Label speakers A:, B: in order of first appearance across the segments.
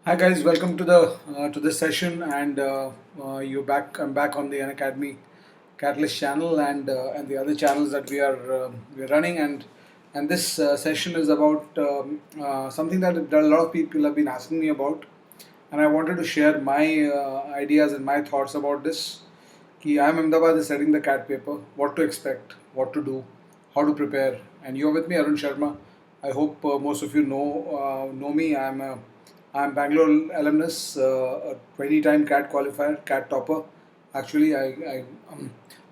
A: Hi guys, welcome to this session, and you're back. I'm back on the Unacademy Catalyst channel and the other channels that we're running, and this session is about something that a lot of people have been asking me about, and I wanted to share my ideas and my thoughts about this. Ki I'm Ahmedabad is setting the CAT paper, what to expect, what to do, how to prepare, and you're with me, Arun Sharma. I hope most of you know me. I'm Bangalore alumnus, a 20-time CAT qualifier, CAT topper. Actually,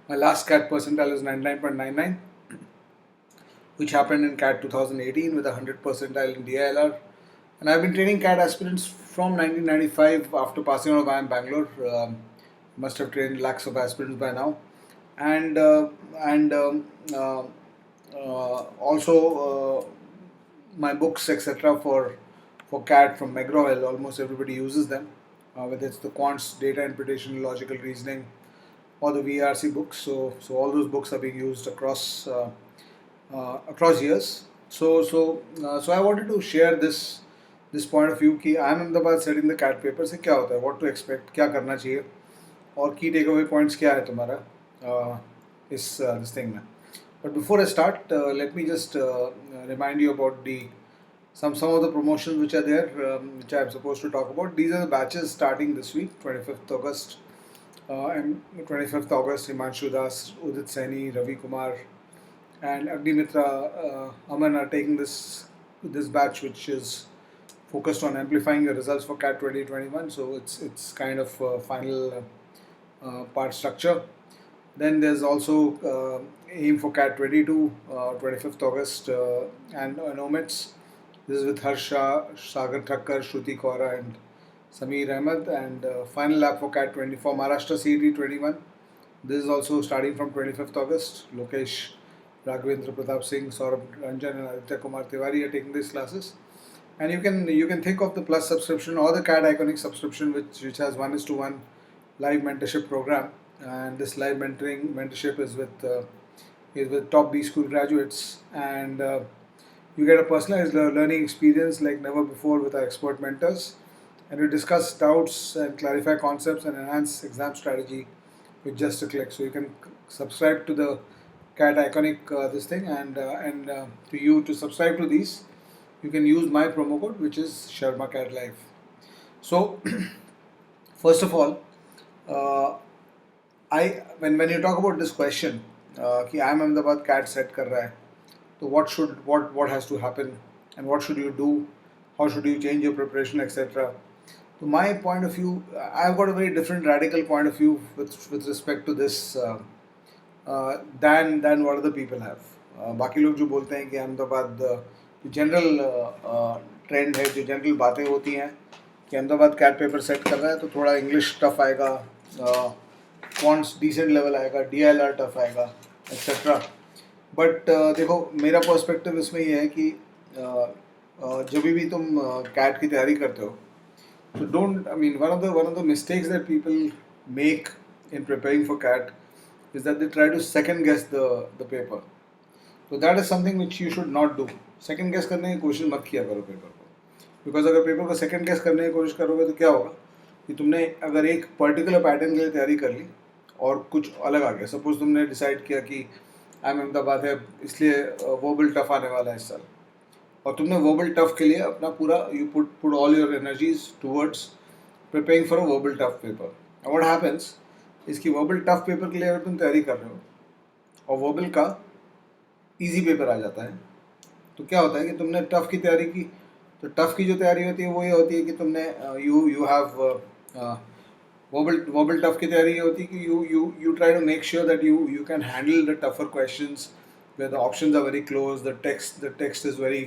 A: my last CAT percentile is 99.99, which happened in CAT 2018 with a 100 percentile in DILR. And I've been training CAT aspirants from 1995 after passing out of IIM Bangalore. Must have trained lakhs of aspirants by now. And uh, also my books, etc., for CAT from McGraw-Hill. Almost everybody uses them, whether it's the quants, data interpretation, logical reasoning, or the VRC books. So all those books are being used across years. So I wanted to share this point of view कि IIM Ahmedabad setting the CAT paper से क्या होता है, what to expect, क्या करना चाहिए, और की टेक अवे पॉइंट्स क्या है तुम्हारा इस थिंग में. But before I start, let me just remind you about the some of the promotions which are there, which I'm supposed to talk about. These are the batches starting this week, 25th August. And 25th August, Himanshu Das, Udit Saini, Ravi Kumar, and Agnimitra Aman are taking this batch, which is focused on amplifying the results for CAT 2021. So it's kind of final part structure. Then there's also aim for CAT 22, 25th August, and OMITS. This is with Harsha, Sagar Thakkar, Shruti Kaura, and Sameer Ahmed. And final lab for CAT 20 for Maharashtra CET 21. This is also starting from 25th August. Lokesh, Raghavendra Pratap Singh, Saurabh Ranjan, and Aditya Kumar Tiwari are taking these classes. And you can think of the Plus subscription or the CAT Iconic subscription, which has 1:1 live mentorship program. And this live mentorship is with top B school graduates, and you get a personalized learning experience like never before with our expert mentors, and we discuss doubts and clarify concepts and enhance exam strategy with just a click. So you can subscribe to the CAT Iconic this thing, and to subscribe to these, you can use my promo code, which is Sharma CAT Live. So first of all, uh, I when you talk about this question, कि I am Ahmedabad CAT set कर रहा है, so what has to happen, and what should you do, how should you change your preparation, etc. So my point of view, I've got a very different radical point of view with respect to this than what other people have. बाकी लोग जो बोलते हैं कि अहमदाबाद जो general trend है, जो general बातें होती हैं कि अहमदाबाद कैट पेपर सेट कर रहा है तो थोड़ा इंग्लिश टफ आएगा, क्वांट्स डिसेंट लेवल आएगा, DILR टफ आएगा, एक्सेट्रा. बट देखो, मेरा पर्सपेक्टिव इसमें ये है कि जब भी तुम कैट की तैयारी करते हो, so don't, I mean, one of the mistakes that people make in preparing for CAT is that they try to second guess the paper. So that is something which you should not do. Second guess करने की कोशिश मत किया करो paper को, because अगर paper को second guess करने की कोशिश करोगे तो क्या होगा कि तुमने अगर एक पर्टिकुलर पैटर्न के लिए तैयारी कर ली और कुछ अलग आ गया. सपोज तुमने डिसाइड किया कि आई एम अहमदाबाद है, इसलिए वर्बल टफ आने वाला है इस साल, और तुमने वर्बल टफ के लिए अपना पूरा you put all your energies towards preparing for a verbal tough paper. What happens इसकी वर्बल टफ पेपर के लिए अगर तुम तैयारी कर रहे हो और वर्बल का इजी पेपर आ जाता है, तो क्या होता है कि तुमने टफ की तैयारी की, तो टफ की जो तैयारी होती है वो ये होती है कि तुमने यू हैव वर्बल टफ की तैयारी ये होती है कि you try to make sure that you can handle the tougher questions where the options are very close, the text is very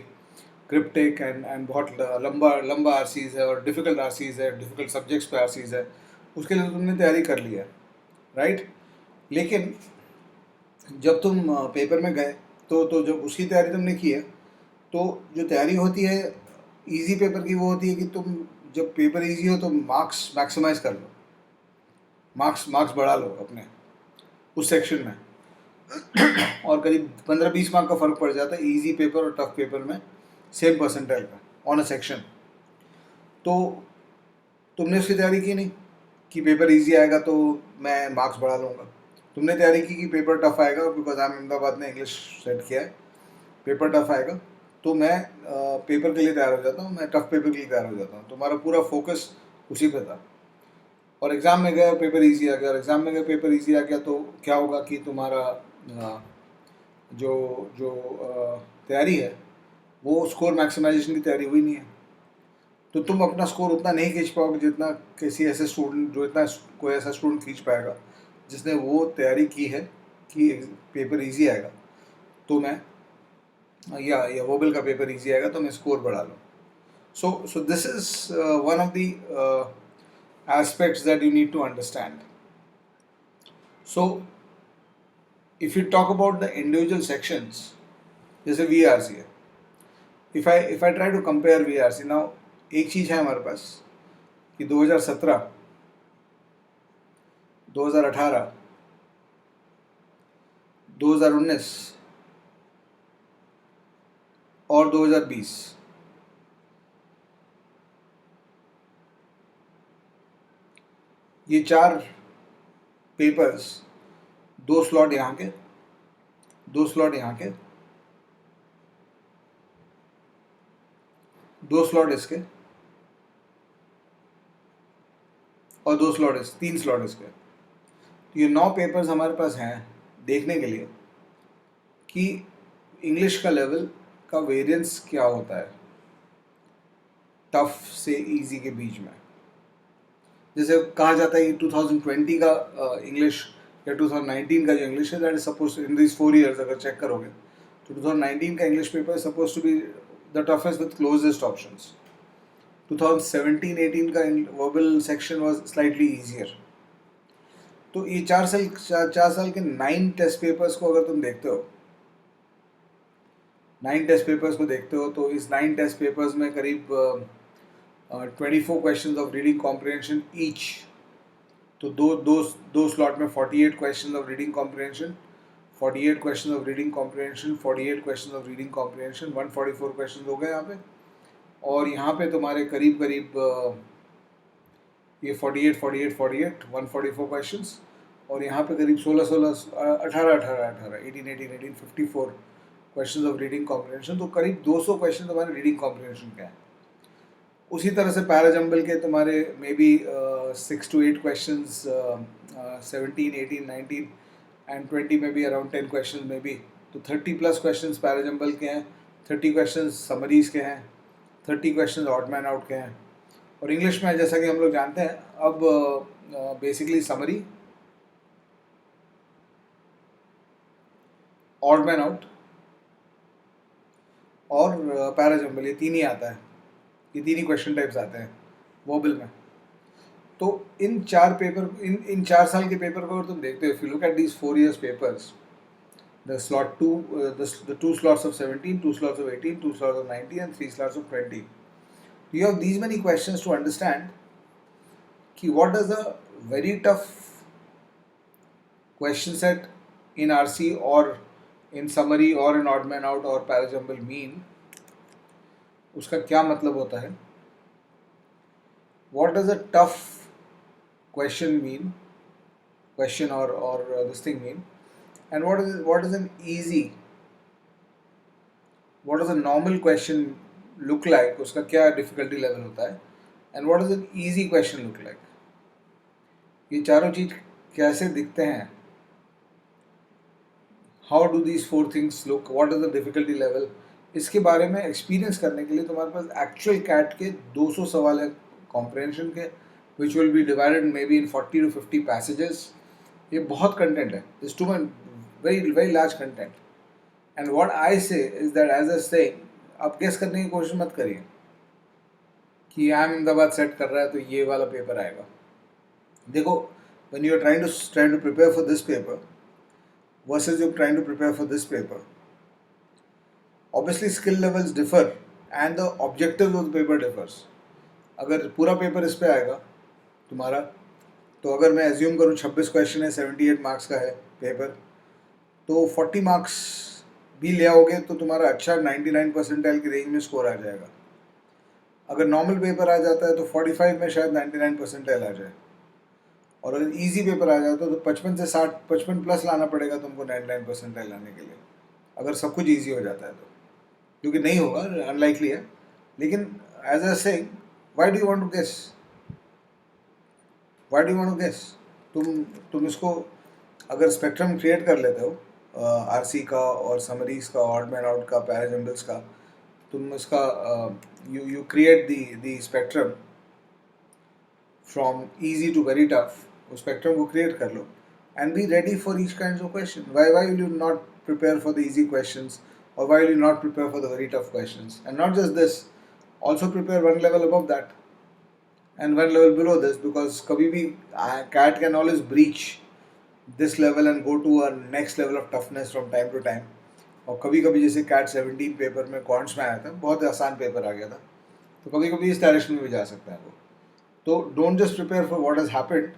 A: cryptic and बहुत लंबा आरसीज है और डिफ़िकल्ट आरसीज है, डिफ़िकल्ट सब्जेक्ट्स पे आरसीज है, उसके लिए तुमने तैयारी कर ली है, राइट. लेकिन जब तुम पेपर में गए तो जब उसकी तैयारी तुमने की है, तो जो तैयारी होती है इजी पेपर की वो होती है कि तुम जब पेपर इजी हो तो मार्क्स मैक्सिमाइज कर लो, मार्क्स बढ़ा लो अपने उस सेक्शन में, और करीब 15-20 मार्क का फ़र्क पड़ जाता है इजी पेपर और टफ पेपर में सेम परसेंटाइल का ऑन अ सेक्शन. तो तुमने उसकी तैयारी की नहीं कि पेपर इजी आएगा तो मैं मार्क्स बढ़ा लूँगा। तुमने तैयारी की कि पेपर टफ आएगा, बिकॉज आई एम अहमदाबाद ने इंग्लिश सेट किया है, पेपर टफ आएगा तो मैं पेपर के लिए तैयार हो जाता हूँ, मैं टफ पेपर के लिए तैयार हो जाता हूँ। तुम्हारा पूरा फोकस उसी पे था और एग्ज़ाम में गया पेपर इजी आ गया, और एग्ज़ाम में गया पेपर इजी आ गया तो क्या होगा कि तुम्हारा जो जो तैयारी है वो स्कोर मैक्सिमाइजेशन की तैयारी हुई नहीं है, तो तुम अपना स्कोर उतना नहीं खींच पाओगे जितना किसी ऐसे स्टूडेंट जो इतना कोई ऐसा स्टूडेंट खींच पाएगा जिसने वो तैयारी की है कि पेपर इजी आएगा तो मैं या वोबल का पेपर इजी आएगा तो मैं स्कोर बढ़ा लूँ। सो this is one of the aspects that you need to understand. So if you talk about the individual sections, जैसे VRC है, if I try to compare VRC now, एक चीज़ है हमारे पास कि 2017, 2018, 2019 और 2020 ये 4 पेपर्स, 2 स्लॉट यहाँ के, 2 स्लॉट यहाँ के, 2 स्लॉट इसके और 2 स्लॉट 3 स्लॉट इसके। तो ये 9 पेपर्स हमारे पास हैं देखने के लिए कि इंग्लिश का लेवल का वेरिएंस क्या होता है टफ से इजी के बीच में। जैसे कहा जाता है कि 2020 का इंग्लिश या 2019 का जो इंग्लिश है, that is suppose in this 4 years अगर चेक करोगे तो 2019 का English paper suppose to be the toughest with closest options. 2017-18 का verbal section was slightly easier. तो ये 4 साल के 9 टेस्ट पेपर्स को अगर तुम देखते हो, 9 टेस्ट पेपर्स को देखते हो तो इस 9 टेस्ट पेपर्स में करीब 24 questions of reading comprehension each. तो दो स्लॉट में 48 questions of reading comprehension, 48 questions of reading comprehension, 48 questions of reading comprehension, 144 questions हो गए यहाँ पे। और यहाँ पे तुम्हारे करीब ये 48 48 48 144 क्वेश्चंस, और यहाँ पे करीब 18 54 क्वेश्चंस ऑफ रीडिंग कॉम्प्रिहेंशन। तो करीब 200 क्वेश्चन तुम्हारे रीडिंग कॉम्प्रिहेंशन के हैं। उसी तरह से पैराजम्बल के तुम्हारे may be 6 to 8 questions, 17 18 19 and 20 में भी अराउंड 10 क्वेश्चन में भी। तो 30+ क्वेश्चंस पैराजम्बल के हैं, 30 क्वेश्चंस समरीज के हैं, 30 क्वेश्चंस ऑड मैन आउट के हैं। और इंग्लिश में जैसा कि हम लोग जानते हैं अब basically summary, odd man out और पैराजम्बल, ये 3 ही आता है, ये 3 ही क्वेश्चन टाइप्स आते हैं वोबल में। तो इन 4 साल के पेपर को अगर तुम देखते हो, if you look at these 4 years papers, the slot 2 the 2 slots of 17, 2 slots of 18, 2 slots of 90 and 3 slots of 20. You have these many questions to understand कि what does a very tough question set in RC or in summary or in odd man out or parajumble mean, उसका क्या मतलब होता है, what does a tough question mean, question or this thing mean, and what is an easy, what does a normal question look like, उसका क्या difficulty level होता है, and what does an easy question look like. ये चारों चीज कैसे दिखते हैं, how do these 4 things look, what is the difficulty level, इसके बारे में एक्सपीरियंस करने के लिए तुम्हारे पास एक्चुअल कैट के 200 सवाल है कॉम्प्रिहेंशन के, which will be divided maybe in 40 to 50 passages. ये बहुत कंटेंट है, it's too much, very large content. And what I say is that as I say, आप गेस करने की कोशिश मत करिए कि आई एम अहमदाबाद सेट कर रहा है तो ये वाला पेपर आएगा। देखो, when you are trying to prepare for this paper versus you're trying to prepare for this paper, obviously skill levels differ and the objective of the paper differs. अगर पूरा पेपर इस पे आएगा तुम्हारा, तो अगर मैं एज्यूम करूँ 26 क्वेश्चन है, 78 मार्क्स का है पेपर, तो 40 मार्क्स भी ले आओगे तो तुम्हारा अच्छा 99 परसेंटाइल की रेंज में स्कोर आ जाएगा। अगर नॉर्मल पेपर आ जाता है तो 45 में शायद 99 परसेंटाइल आ जाए, और अगर इजी पेपर आ जाता है तो 55 से 60, 55 प्लस लाना पड़ेगा तुमको 99 परसेंटाइल लाने के लिए, अगर सब कुछ इजी हो जाता है तो। क्योंकि नहीं होगा, अनलाइकली है। लेकिन as a saying, why do you want to guess, why do you want to guess? तुम इसको अगर स्पेक्ट्रम क्रिएट कर लेते हो आरसी का और समरीज का, ऑड मैन आउट का, पैराजम्बल्स का, तुम इसका you create the spectrum from easy to very tough, उस स्पेक्ट्रम को क्रिएट कर लो and be ready for each kind of question. Why will you not prepare for the easy questions, or why will you not prepare for the very tough questions? And not just this, also prepare one level above that and one level below this, because kabhi bhi cat can always breach this level and go to a next level of toughness from time to time. और कभी कभी जैसे cat 17 paper में quants में आया था, बहुत आसान पेपर आ गया था, तो कभी कभी इस डायरेक्शन में भी जा सकता है वो. तो don't just prepare for what has happened,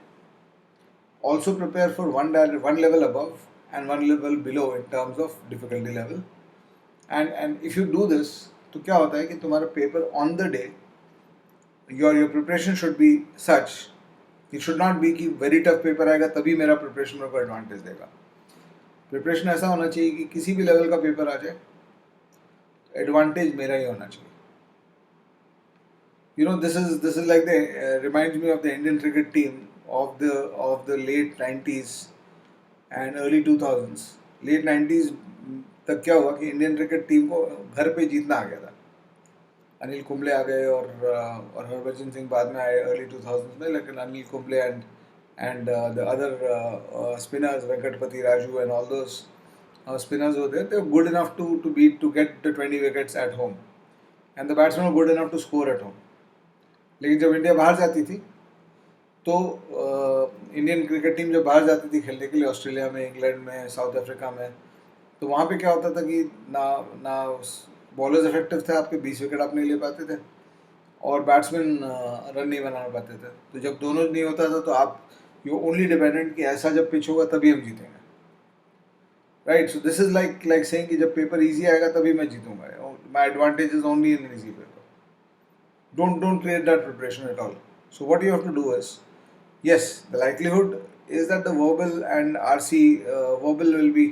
A: also prepare for one level above and one level below in terms of difficulty level. And if you do this, तो क्या होता है कि तुम्हारा paper on the day, your preparation should be such, it should not be कि very tough paper आएगा तभी मेरा प्रिपरेशन मेरे को एडवांटेज देगा. प्रिपरेशन ऐसा होना चाहिए कि किसी भी लेवल का पेपर आ जाए, एडवांटेज मेरा ही होना चाहिए. You know, this is like the reminds me of the Indian cricket team of the late 90s and early 2000s. Late 90s तक क्या हुआ कि इंडियन क्रिकेट टीम को घर पे जीतना आ गया था. अनिल कुंबले आ गए और हरभजन सिंह बाद में आए अर्ली 2000s में, लेकिन Anil Kumble and the other spinners, Venkatapati Raju and all those spinners were there. They were good enough to get the 20 wickets at home, and the batsmen were good enough to score at home. लेकिन जब India बाहर जाती थी, तो Indian cricket team जब बाहर जाती थी खेलने के लिए, ऑस्ट्रेलिया में, इंग्लैंड में, साउथ अफ्रीका में, तो वहाँ पे क्या होता था कि ना बॉलर्स इफेक्टिव थे, आपके 20 विकेट आप नहीं ले पाते थे, और बैट्समैन रन नहीं बना पाते थे. तो जब दोनों नहीं होता था तो आप यू ओनली डिपेंडेंट कि ऐसा जब पिच होगा तभी हम जीतेंगे, right? So this is like saying कि जब पेपर इजी आएगा तभी मैं जीतूंगा. My advantage is only in easy paper. Don't create that preparation at all. So what you have to do is, yes, the likelihood is that the verbal and RC verbal will be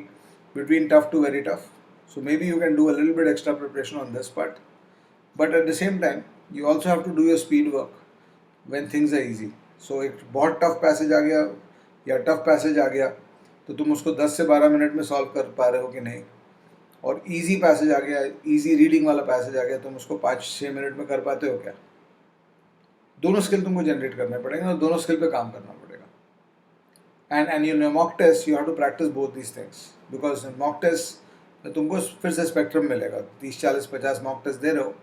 A: between tough to very tough. So maybe you can do a little bit extra preparation on this part. But at the same time, you also have to do your speed work when things are easy. So एक बहुत tough passage आ गया या tough passage आ गया, तो तुम उसको 10 से 12 minute में सॉल्व कर पा रहे हो कि नहीं. और इजी पैसेज आ गया, इजी रीडिंग वाला पैसेज आ गया, तुम उसको 5-6 मिनट में कर पाते हो क्या? दोनों स्किल तुमको जनरेट करने पड़ेंगे और दोनों स्किल पे काम करना पड़ेगा. And in mock test you have to practise both these things, because mock test में तुमको फिर से स्पेक्ट्रम मिलेगा. 30-40-50 मॉक टेस्ट दे रहे हो,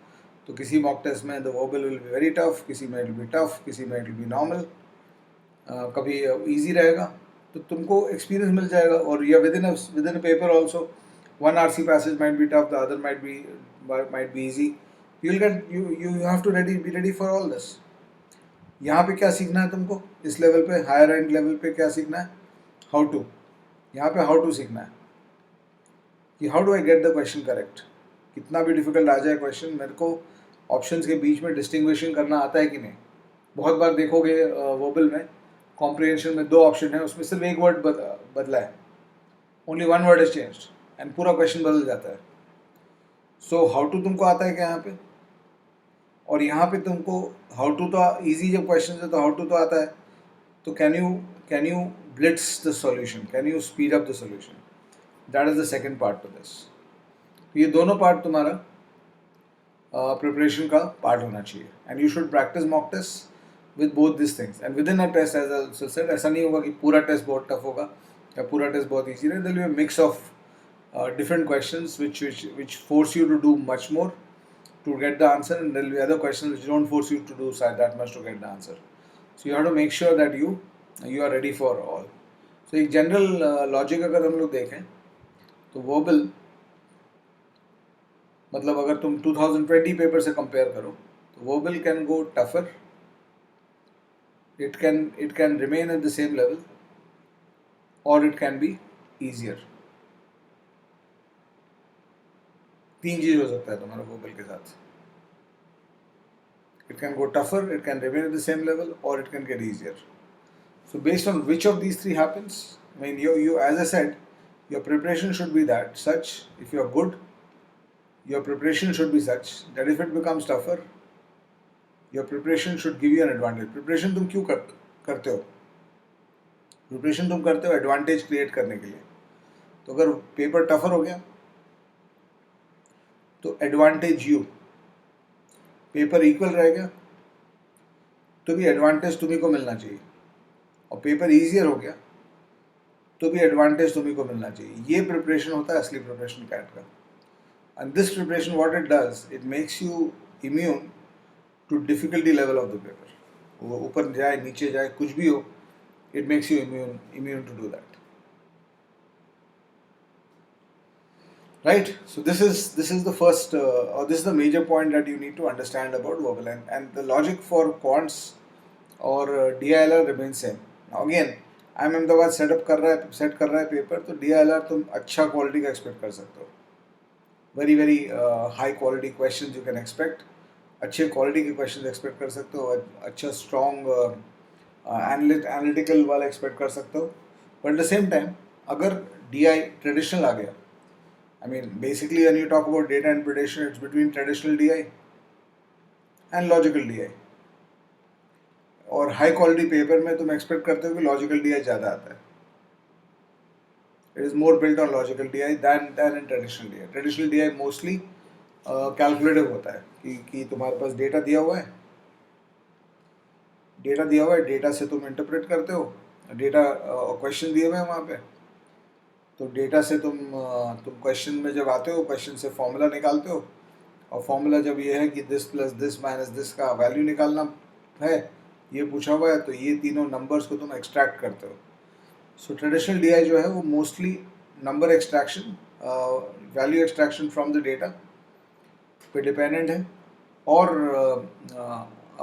A: तो किसी मॉक टेस्ट में the verbal will be very tough, किसी में इट विल बी टफ, किसी में इट विल बी नॉर्मल, कभी इजी रहेगा. तो तुमको एक्सपीरियंस मिल जाएगा. और या with in a paper also, one RC passage might be tough, the other might be easy. You have to be ready for all this. यहाँ पे क्या सीखना है तुमको, इस लेवल पे, हायर एंड लेवल पे क्या सीखना है? How to. यहाँ पे हाउ टू सीखना है कि how do I get the question correct. कितना भी डिफिकल्ट आ जाए क्वेश्चन, मेरे को ऑप्शंस के बीच में डिस्टिंग्विशिंग करना आता है कि नहीं. बहुत बार देखोगे वर्बल में कॉम्प्रिहेंशन में 2 ऑप्शन है, उसमें सिर्फ एक वर्ड बदला है, only one word is changed and पूरा क्वेश्चन बदल जाता है. सो हाउ टू तुमको आता है क्या यहाँ पे? और यहाँ पे तुमको हाउ टू तो इजी जब क्वेश्चन है तो हाउ टू तो आता है, तो can you blitz the solution, can you speed up the solution. That is the second part to this. ये दोनों पार्ट तुम्हारा प्रिपरेशन का पार्ट होना चाहिए. And you should practise mock test with both this things. And with in a test, as I said, ऐसा नहीं होगा कि पूरा टेस्ट बहुत टफ होगा या पूरा टेस्ट बहुत ईजी रहेगा. There will be a mix of different questions which force you to do much more to get the answer, and there will be other questions which don't force you to do that much to get the answer. So you have to make sure that you are ready for all. So एक general logic अगर हम लोग देखें तो verbal, मतलब अगर तुम 2020 paper से कंपेयर करो तो verbal can go tougher, it can remain at the same level, or it can be easier. 3 चीज हो सकता है तुम्हारा वर्बल के साथ. It can go tougher, it can remain at the same level, or it can get easier. So based on which of these three happens, I mean, you as I said, your preparation should be that such. If you are good, your preparation should be such that if it becomes tougher, your preparation should give you an advantage. Preparation तुम क्यों करते हो? Preparation तुम करते हो advantage create करने के लिए. तो अगर पेपर टफर हो गया तो एडवांटेज यू, पेपर इक्वल रह गया तो भी एडवांटेज तुम्ही को मिलना चाहिए, और पेपर ईजियर हो गया तो भी एडवांटेज तुम्ही को मिलना चाहिए. ये प्रिपरेशन होता है असली प्रिपरेशन कैट का. And this preparation what it does, it makes you immune to difficulty level of the paper. वो ऊपर जाए नीचे जाए कुछ भी हो, it makes you immune to do that, right? So this is the first or this is the major point that you need to understand about verbal, and the logic for quants or DILR remains same. Now again, IIM Ahmedabad set कर रहा है paper, तो DILR तुम अच्छा quality का expect कर सकते हो. very high quality questions you can expect, अच्छे क्वालिटी के क्वेश्चन एक्सपेक्ट कर सकते हो, अच्छा स्ट्रॉन्ग एनालिटिकल वाला एक्सपेक्ट कर सकते हो. But at the same time अगर DI ट्रेडिशनल आ गया, I mean basically when you talk about data interpretation, it's between traditional DI and logical DI. और हाई क्वालिटी पेपर में तुम एक्सपेक्ट करते हो कि लॉजिकल DI ज़्यादा आता है. It is more built on logical DI than in traditional DI. Traditional DI mostly calculative होता है कि तुम्हारे पास डेटा दिया हुआ है, डेटा से तुम इंटरप्रेट करते हो, डेटा क्वेश्चन दिए हुए हैं वहाँ पे, तो डेटा से तुम क्वेश्चन में जब आते हो, क्वेश्चन से फॉर्मूला निकालते हो, और फॉर्मूला जब ये है कि this plus this minus this का वैल्यू निकालना है, ये पूछा हुआ है, तो ये तीनों नंबर्स को तुम एक्सट्रैक्ट करते हो. सो ट्रेडिशनल DI जो है वो mostly number extraction, value extraction from the data पे डिपेंडेंट है, और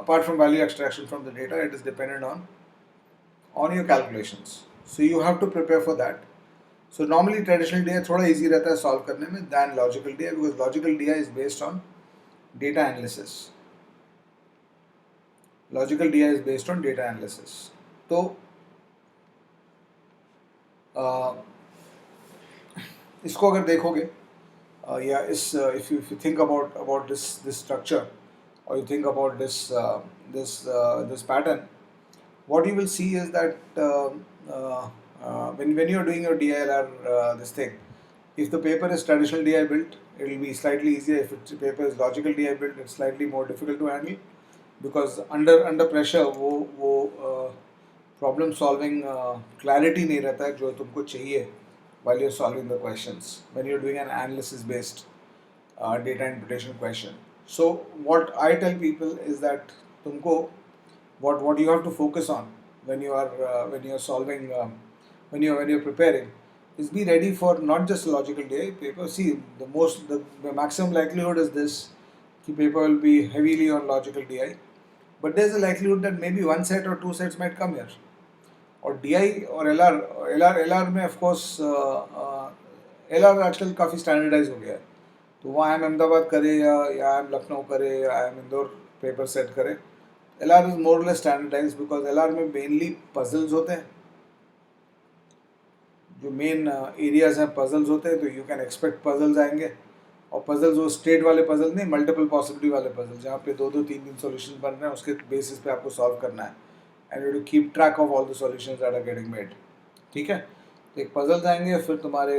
A: apart from value extraction from the data, it is dependent on your calculations. So you have to prepare for that. So normally traditional DI थोड़ा easy रहता है solve करने में than logical DI, because logical DI is based on data analysis. Logical DI is based on data analysis. तो इसको अगर देखोगे या इस if you think about this structure, or you think about this pattern, what you will see is that when you are doing your DILR this thing, if the paper is traditional DI built, it will be slightly easier. If the paper is logical DI built, it's slightly more difficult to handle, because under pressure वो problem solving clarity नहीं रहता है जो तुमको चाहिए while you're solving the questions, when you're doing an analysis based data interpretation question. So what I tell people is that तुमको what you have to focus on when you are solving when you're preparing is be ready for not just logical DI paper. See, the maximum likelihood is this, कि paper will be heavily on logical DI, but there's a likelihood that maybe one set or two sets might come here. और DI और LR में of course LR आजकल काफ़ी standardise हो गया है, तो वो IIM अहमदाबाद करे या IIM लखनऊ करे या IIM इंदौर पेपर सेट करे, LR is more less standardise, because LR में मेनली पजल्स होते हैं, जो मेन एरियाज हैं पजल्स होते हैं, तो यू कैन एक्सपेक्ट पजल्स आएंगे. और पजल्स वो स्टेट वाले पजल नहीं, मल्टीपल पॉसिबिलिटी वाले पजल, जहाँ पे 2-2, 3-3 सॉल्यूशन बन रहे हैं, उसके बेसिस पे आपको सॉल्व करना है, and you to keep track of all the solutions that are getting made. ठीक है, तो एक पजल्स आएंगे, फिर तुम्हारे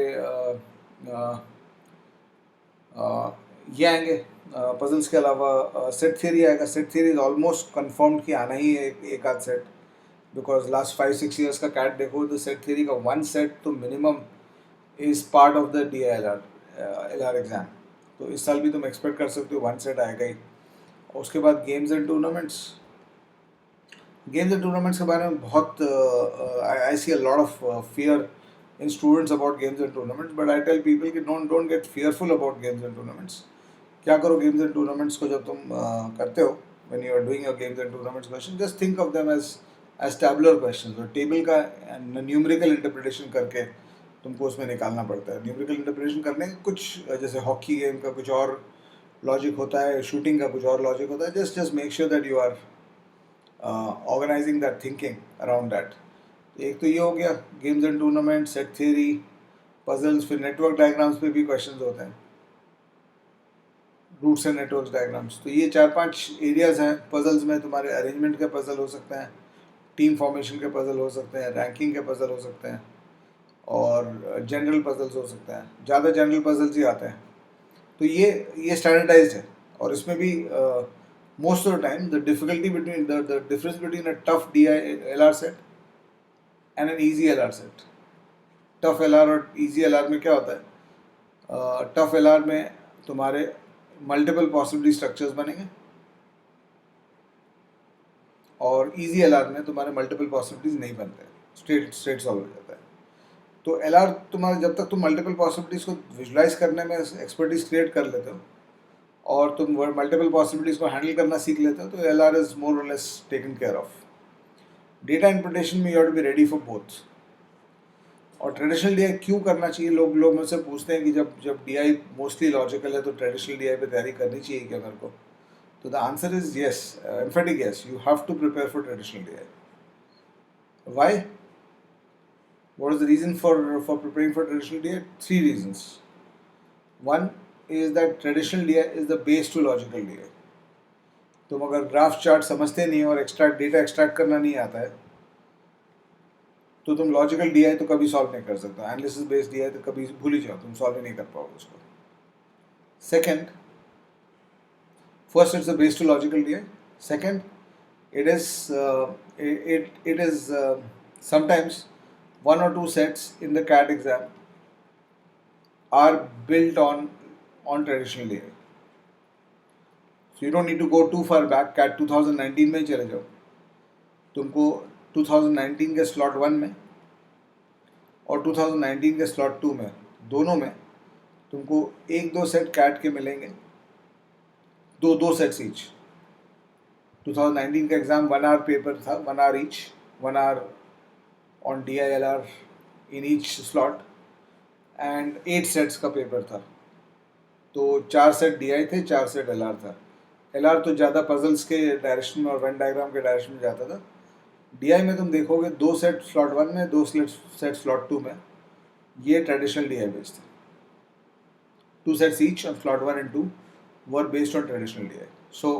A: ये आएंगे, पजल्स के अलावा सेट थियरी आएगा. Set theory is almost confirmed कि आना ही है एक आध सेट, बिकॉज लास्ट 5-6 ईयर्स का कैट देखो तो सेट थियरी का वन सेट तो minimum is part of the DILR exam. तो इस साल भी तुम एक्सपेक्ट कर सकते हो वन सेट आएगा ही. और उसके बाद गेम्स एंड टूर्नामेंट्स के बारे में बहुत I see a lot of fear in students about games and tournaments, but I tell people कि don't get fearful about games and tournaments. क्या करो games and tournaments को जब तुम करते हो, when you are doing your games and tournaments question, just think of them as tabular questions. और table का न्यूमेरिकल इंटरप्रिटेशन करके तुमको उसमें निकालना पड़ता है. न्यूमेरिकल इंटरप्रिटेशन करने कुछ जैसे हॉकी गेम का कुछ और लॉजिक होता है, शूटिंग का कुछ और लॉजिक होता है. Just make sure that you are organising that thinking around that. एक तो ये हो गया games and tournament, set theory, puzzles. फिर नेटवर्क डायग्राम्स पे भी क्वेश्चंस होते हैं, रूट्स एंड नेटवर्क डायग्राम्स. तो ये 4-5 एरियाज हैं. पजल्स में तुम्हारे अरेंजमेंट के पजल हो सकते हैं, टीम फॉर्मेशन के पजल हो सकते हैं, रैंकिंग के पजल हो सकते हैं, और जनरल पजल्स हो सकते हैं. ज़्यादा जनरल पजल्स ही आते हैं. तो ये स्टैंडर्डाइज्ड है. और इसमें भी most of the time the difficulty between the difference between a tough D I L R set and an easy L R set. Tough L R और ईजी एल आर में क्या होता है? टफ एल आर में तुम्हारे multiple possibility structures बनेंगे, और easy L R में तुम्हारे मल्टीपल पॉसिबिलिटीज नहीं बनते, स्ट्रेट सॉल्व हो जाता है. तो एल आर तुम्हारा, जब तक तुम मल्टीपल पॉसिबिलिटीज को विजुलाइज करने में एक्सपर्टीज क्रिएट कर लेते हो और तुम मल्टीपल पॉसिबिलिटीज को हैंडल करना सीख लेते हो, तो L R is more or less taken care of. Data interpretation में you have to be ready for both. और ट्रेडिशनल डी आई क्यों करना चाहिए? लोग मुझसे पूछते हैं कि जब डी आई मोस्टली लॉजिकल है तो ट्रेडिशनल डी आई पे तैयारी करनी चाहिए क्या मेरे को? तो the answer is yes, emphatic yes. You have to prepare for traditional D I. Why? What is the reason for preparing for traditional DI? 3 reasons. One is that traditional DI is the base to logical DI. तुम अगर graph chart समझते नहीं हो और data extract करना नहीं आता है, तो तुम लॉजिकल DI तो कभी सॉल्व नहीं कर सकते. एनालिसिस बेस्ड DI तो कभी भूल ही जाओ, तुम सॉल्व ही नहीं कर पाओगे उसको. Second, first it's the base to logical DI. Second, it is sometimes one or two sets in the CAT exam are built on traditional DI. So you don't need to go too far back. CAT 2019 में चले जाओ, तुमको 2019 के slot 1 में और 2019 के slot 2 में, दोनों में तुमको 1-2 सेट CAT के मिलेंगे, दो सेट्स ईच. 2019 का एग्जाम 1 आवर पेपर था, 1 hour each, 1 hour on DILR in each slot and 8 sets का पेपर था. तो 4 सेट DI थे, 4 सेट LR था. LR तो ज़्यादा पजल्स के डायरेक्शन में और वेन डायग्राम के डायरेक्शन में जाता था. DI में तुम देखोगे 2 सेट स्लॉट 1 में, 2 सेट स्लॉट 2 में. ये ट्रेडिशनल DI बेस्ड थे. 2 sets each on slot 1 and 2 were based on traditional DI. So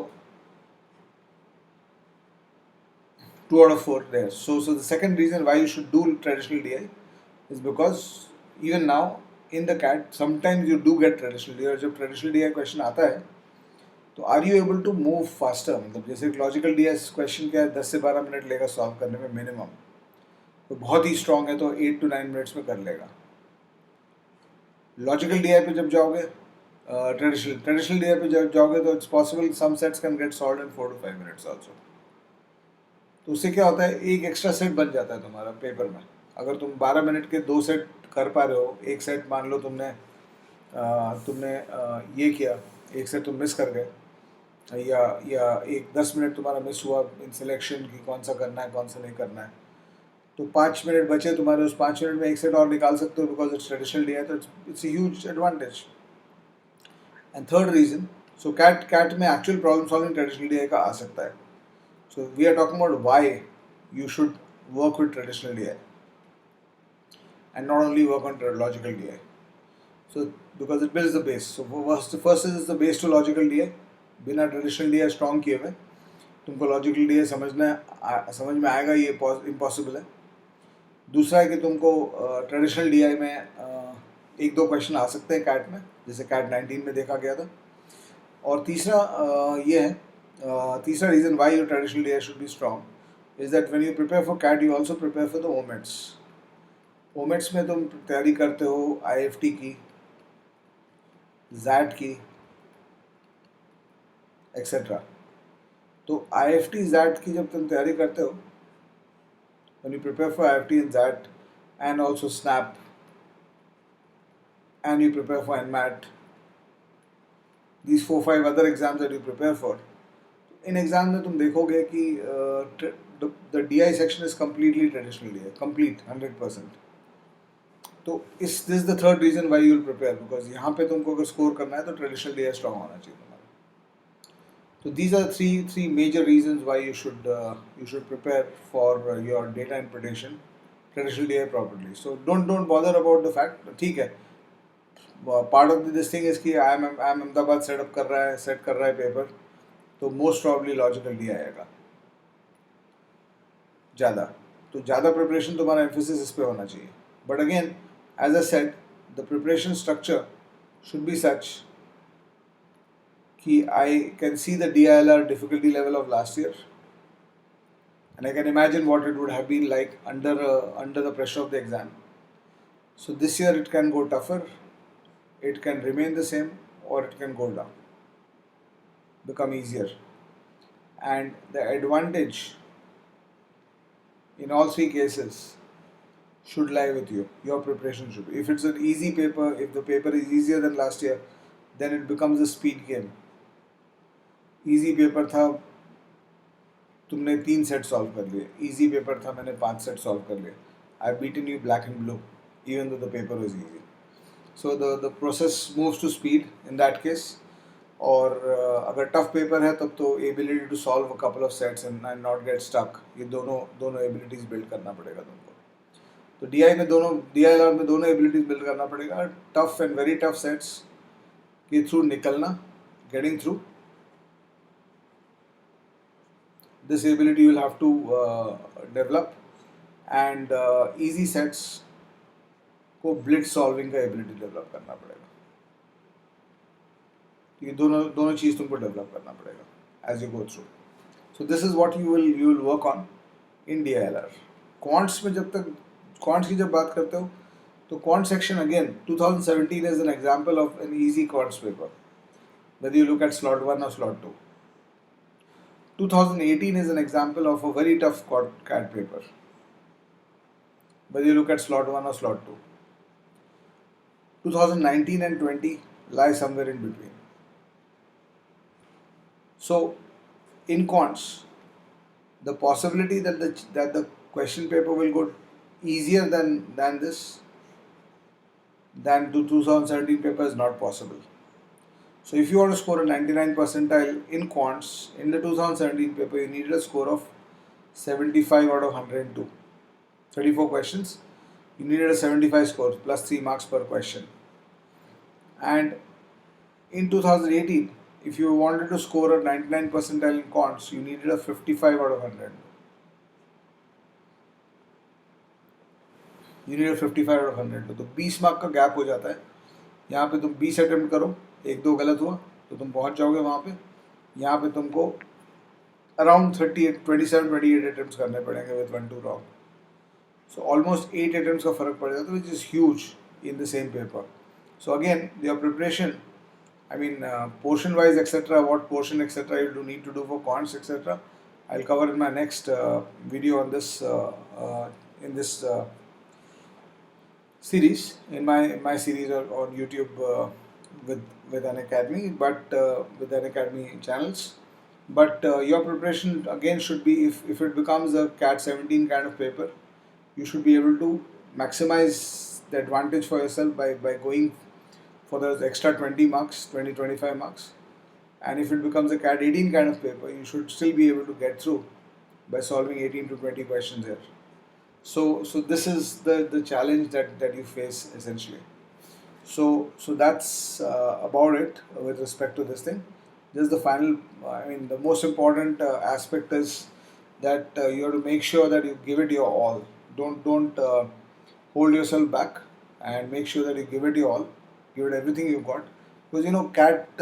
A: 2 out of 4 there. So the second reason why you should do traditional DI is because even now in the CAT sometimes you do get traditional DI. और जब traditional DI question आता है तो are you able to move faster? मतलब जैसे logical DI question क्या है, 10 से 12 मिनट लेगा सॉल्व करने में मिनिमम. तो बहुत ही स्ट्रॉन्ग है तो 8 to 9 मिनट्स में कर लेगा. लॉजिकल DI पे जब जाओगे, ट्रेडिशनल DI पे जब जाओगे तो it's possible some sets can get solved in 4 to 5 minutes also. तो उससे क्या होता है, एक एक्स्ट्रा सेट बन जाता है तुम्हारा पेपर में. अगर तुम 12 मिनट के 2 सेट कर पा रहे हो, एक सेट मान लो तुमने ये किया, एक सेट तुम मिस कर गए, या एक 10 मिनट तुम्हारा मिस हुआ इन सिलेक्शन की कौन सा करना है कौन सा नहीं करना है, तो 5 मिनट बचे तुम्हारे. उस 5 मिनट में एक सेट और निकाल सकते हो बिकॉज इट्स ट्रेडिशनल DI. तो it's a huge advantage. And third reason, so CAT में actual problem solving traditional DI का आ सकता है. So we are talking about why you should work with traditional DI and not only work on logical DI. So because it builds the base. So first is the base to logical DI. बिना traditional DI strong किए हुए तुमको logical DI समझ में आएगा, ये impossible है. दूसरा है कि तुमको traditional DI में 1-2 क्वेश्चन आ सकते हैं CAT में, जैसे CAT 19 में देखा गया था. और तीसरा ये है, तीसरा reason why your traditional DI should be strong is that when you prepare for CAT you also prepare for the OMETs. OMETs में तुम तैयारी करते हो IFT की, ZAT की, etc. तो IFT ZAT की जब तुम तैयारी करते हो, when you prepare for IFT and ZAT and also SNAP and you prepare for NMAT, these 4-5 other exams that you prepare for, इन एग्जाम में तुम देखोगे कि the DI section is completely traditional DI, complete 100%. तो this is the third reason why you will prepare, because यहाँ पे तुमको अगर स्कोर करना है तो ट्रेडिशनल DI स्ट्रॉन्ग होना चाहिए. So these are three major reasons why you should prepare for your data interpretation traditional DI properly. So don't bother about the fact. ठीक है, part of this thing is कि I'm Ahmedabad set कर रहा है paper, तो most probably logical D आएगा ज़्यादा, तो ज़्यादा प्रिपरेशन तुम्हारा एम्फोसिस इस पे होना चाहिए. But again as I said, the preparation structure should be such कि I can see the DILR difficulty level of last year and I can imagine what it would have been like under the pressure of the exam. So this year it can go tougher, it can remain the same, or it can go down, become easier. And the advantage in all three cases should lie with you. Your preparation should be. If it's an easy paper, if the paper is easier than last year, then it becomes a speed game. Easy paper था, तुमने 3 set solve कर लिए. Easy paper था, मैंने 5 set solve कर लिए. I've beaten you black and blue, even though the paper was easy. So the process moves to speed in that case. और अगर टफ पेपर है तब तो ability to solve a couple of sets and not get stuck, ये दोनों abilities build करना पड़ेगा तुमको. तो DILR में दोनों एबिलिटीज बिल्ड करना पड़ेगा. Tough and very tough sets के थ्रू निकलना, getting through, this ability you will have to develop, and easy sets को blitz solving का ability develop करना पड़ेगा. ये दोनों चीज़ तुमको डेवलप करना पड़ेगा as you go through. So this is what you will work on in DILR. Quants में जब तक quants की जब बात करते हो तो quant section again 2017 is an example of an easy quants paper, whether you look at slot 1 or slot 2. 2018 is an example of a very tough CAT paper, whether you look at slot 1 or slot 2. 2019 and 20 lie somewhere in between. So in quants, the possibility that the question paper will go easier than the 2017 paper is not possible. So if you want to score a 99 percentile in quants in the 2017 paper, you needed a score of 75 out of 102. 34 questions, you needed a 75 score plus 3 marks per question. And in 2018, if you wanted to score a 99 percentile in quants, you needed a 55 out of 100. You need a 55 out of 100. तो 20 mark का gap हो जाता है. यहाँ पे तुम 20 attempt करो, 1-2 गलत हुआ तो तुम पहुँच जाओगे वहाँ पे. यहाँ पे तुमको अराउंड 27-28 अटेम्प्ट करने पड़ेंगे with 1-2 wrong. So almost 8 attempts का फर्क पड़ जाता है, which is huge in the same paper. So again, your preparation, I mean portion wise etc., what portion etc. you do need to do for quants etc. I'll cover in my next video on this in this series, in my series on YouTube with an academy, but with an academy channels. But your preparation again should be, if it becomes a CAT 17 kind of paper, you should be able to maximize the advantage for yourself by going for those extra 20 marks, 20-25 marks. And if it becomes a CAT 18 kind of paper, you should still be able to get through by solving 18 to 20 questions here. So this is the challenge that you face essentially. So that's about it with respect to this thing. Just the final, I mean the most important aspect is that you have to make sure that you give it your all. Don't hold yourself back, and make sure that you give it your all, give it everything you've got. Because you know CAT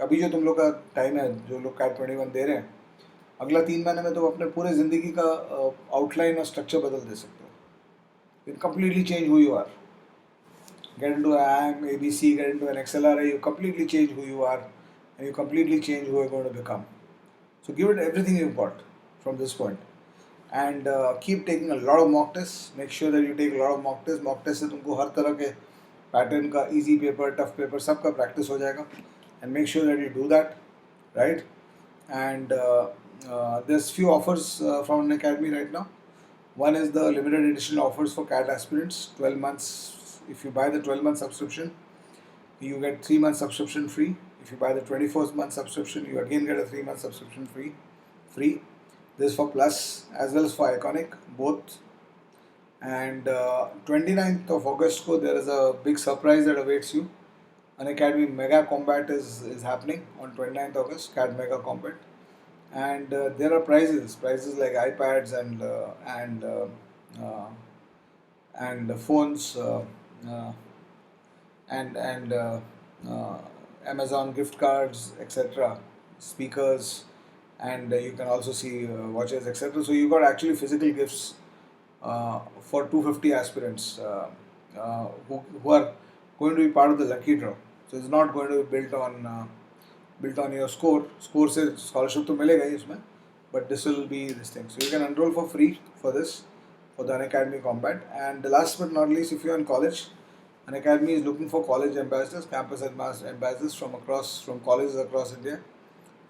A: अभी जो तुम लोग का time है, जो लोग CAT 21 दे रहे हैं, अगला 3 महीने में तो अपने पूरे ज़िंदगी का आउटलाइन और स्ट्रक्चर बदल दे सकते हो. You completely change who you are. Get into IIM, ABC, get into an XLRA, you completely change who you are, and you completely change who you're going to become. So give it everything you've got from this point. And keep taking a lot of mock tests. Make sure that you take a lot of mock tests. Mock tests से तुमको हर तरह के pattern का, easy paper, tough paper, सब का practice हो जाएगा. And make sure that you do that, right? And there's few offers from an academy right now. One is the limited edition offers for CAT aspirants, 12 months. If you buy the 12-month subscription, you get 3 months subscription free If you buy the 24th month subscription, you again get a 3-month subscription free. This is for Plus as well as for Iconic, both. And 29th of August ko there is a big surprise that awaits you. An Academy Mega Combat is happening on 29th August, CAD Mega Combat. And there are prizes like iPads uh, and phones uh, and uh, Amazon gift cards, etc., speakers, and you can also see watches, etc. So you got actually physical gifts for 250 aspirants who are going to be part of the lucky draw. So it's not going to be built on your score. Score से scholarship तो मिलेगा ही इसमें, but this will be this thing. So you can enroll for free for this, for the Unacademy Combat. And last but not least, if you're in college, Unacademy is looking for college ambassadors, campus ambassadors from colleges across India.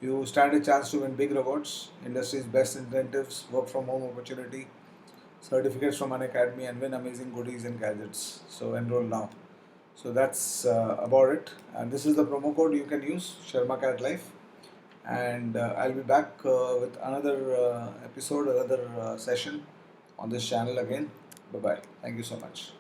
A: You stand a chance to win big rewards, industry's best incentives, work from home opportunity, certificates from Unacademy, and win amazing goodies and gadgets. So enroll now. So that's about it. And this is the promo code you can use, SharmaCat Life. And I'll be back with another episode, another session on this channel again. Bye bye. Thank you so much.